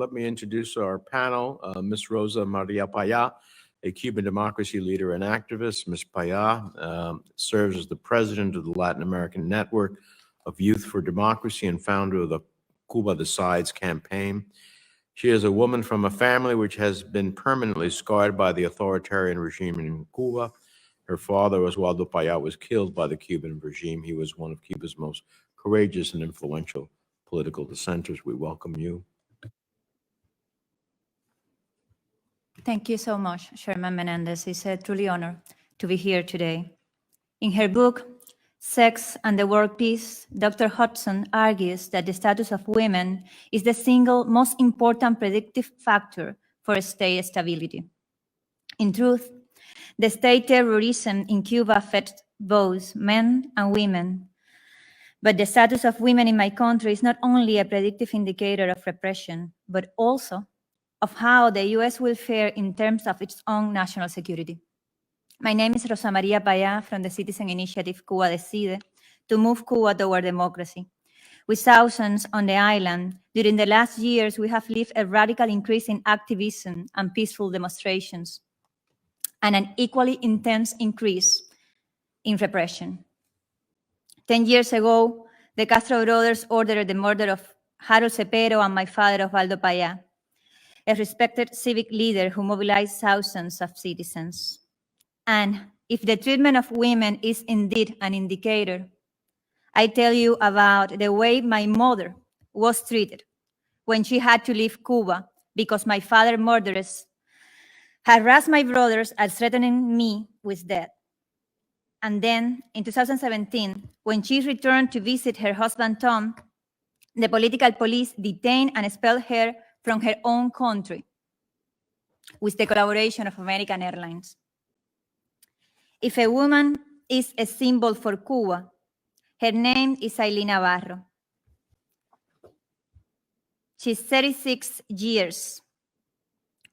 let me introduce our panel. Ms. Rosa María Payá, a Cuban democracy leader and activist. Ms. Payá serves as the president of the Latin American Network of Youth for Democracy and founder of the Cubadecide campaign. She is a woman from a family which has been permanently scarred by the authoritarian regime in Cuba. Her father, Oswaldo Payá, was killed by the Cuban regime. He was one of Cuba's most courageous and influential political dissenters. We welcome you. Thank you so much, Chairman Menendez. It's a truly honor to be here today. In her book, Sex and the World Peace, Dr. Hudson argues that the status of women is the single most important predictive factor for state stability. In truth, the state terrorism in Cuba affects both men and women. But the status of women in my country is not only a predictive indicator of repression, but also of how the US will fare in terms of its own national security. My name is Rosa María Payá from the citizen initiative Cubadecide to move Cuba toward democracy. With thousands on the island, during the last years, we have lived a radical increase in activism and peaceful demonstrations, and an equally intense increase in repression. 10 years ago, the Castro brothers ordered the murder of Harold Cepero and my father, Osvaldo Payá, a respected civic leader who mobilized thousands of citizens. And if the treatment of women is indeed an indicator, I tell you about the way my mother was treated when she had to leave Cuba because my father's murderers harassed my brothers and threatening me with death. And then in 2017, when she returned to visit her husband, Tom, the political police detained and expelled her from her own country with the collaboration of American Airlines. If a woman is a symbol for Cuba, her name is Aileen Navarro. She's 36 years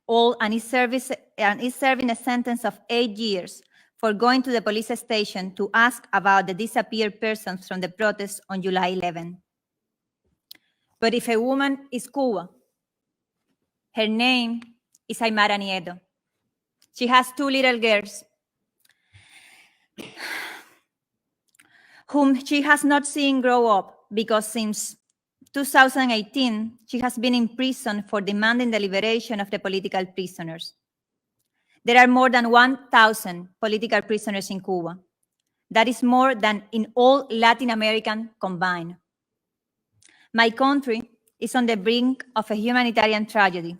old and is serving a sentence of 8 years for going to the police station to ask about the disappeared persons from the protests on July 11. But if a woman is Cuba, her name is Aymara Nieto. She has 2 little girls whom she has not seen grow up because since 2018, she has been in prison for demanding the liberation of the political prisoners. There are more than 1,000 political prisoners in Cuba. That is more than in all Latin America combined. My country is on the brink of a humanitarian tragedy.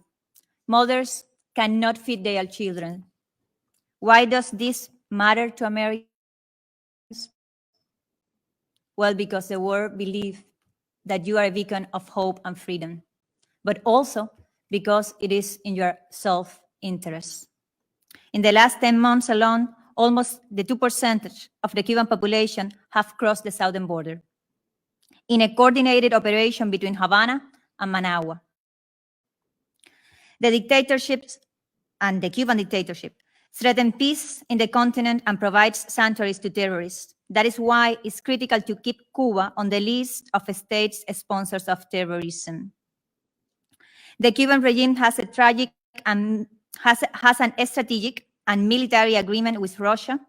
Mothers cannot feed their children. Why does this matter to Americans? Well, because the world believes that you are a beacon of hope and freedom, but also because it is in your self-interest. In the last 10 months alone, almost the 2% of the Cuban population have crossed the southern border in a coordinated operation between Havana and Managua. The dictatorships and the Cuban dictatorship threaten peace in the continent and provides sanctuaries to terrorists. That is why it's critical to keep Cuba on the list of states sponsors of terrorism. The Cuban regime has a tragic and has an strategic and military agreement with Russia.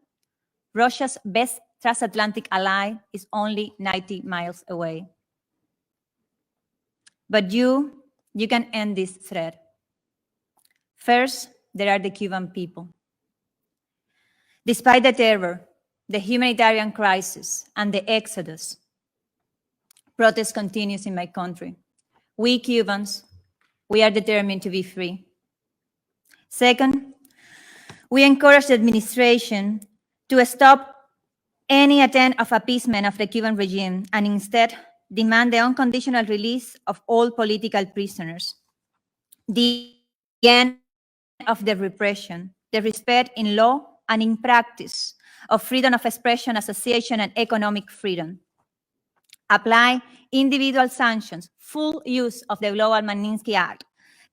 Russia's best transatlantic ally is only 90 miles away. But you can end this threat. First, there are the Cuban people. Despite the terror, the humanitarian crisis, and the exodus, protest continues in my country. We Cubans, we are determined to be free. Second, we encourage the administration to stop any attempt of appeasement of the Cuban regime and instead demand the unconditional release of all political prisoners, the end of the repression, the respect in law and in practice of freedom of expression, association, and economic freedom. Apply individual sanctions, full use of the Global Magnitsky Act,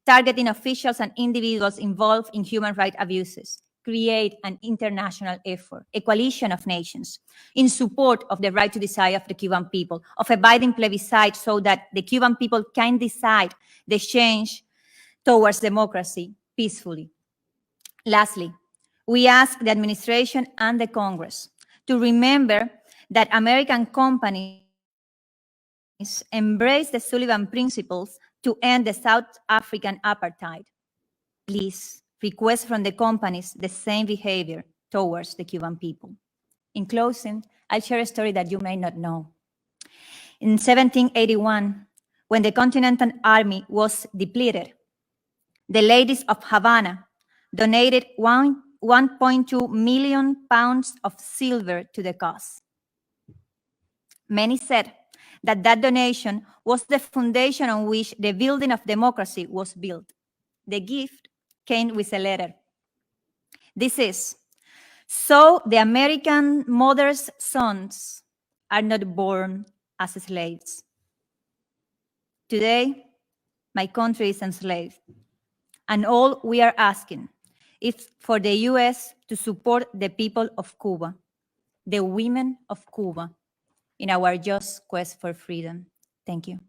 targeting officials and individuals involved in human rights abuses. Create an international effort, a coalition of nations, in support of the right to decide of the Cuban people, of a binding plebiscite so that the Cuban people can decide the change towards democracy peacefully. Lastly, we ask the administration and the Congress to remember that American companies embrace the Sullivan principles to end the South African apartheid. Please request from the companies the same behavior towards the Cuban people. In closing, I'll share a story that you may not know. In 1781, when the Continental Army was depleted, the ladies of Havana donated 1.2 million pounds of silver to the cause. Many said that that donation was the foundation on which the building of democracy was built. The gift came with a letter. This is, so the American mother's sons are not born as slaves. Today, my country is enslaved, and all we are asking is for the US to support the people of Cuba, the women of Cuba, in our just quest for freedom. Thank you.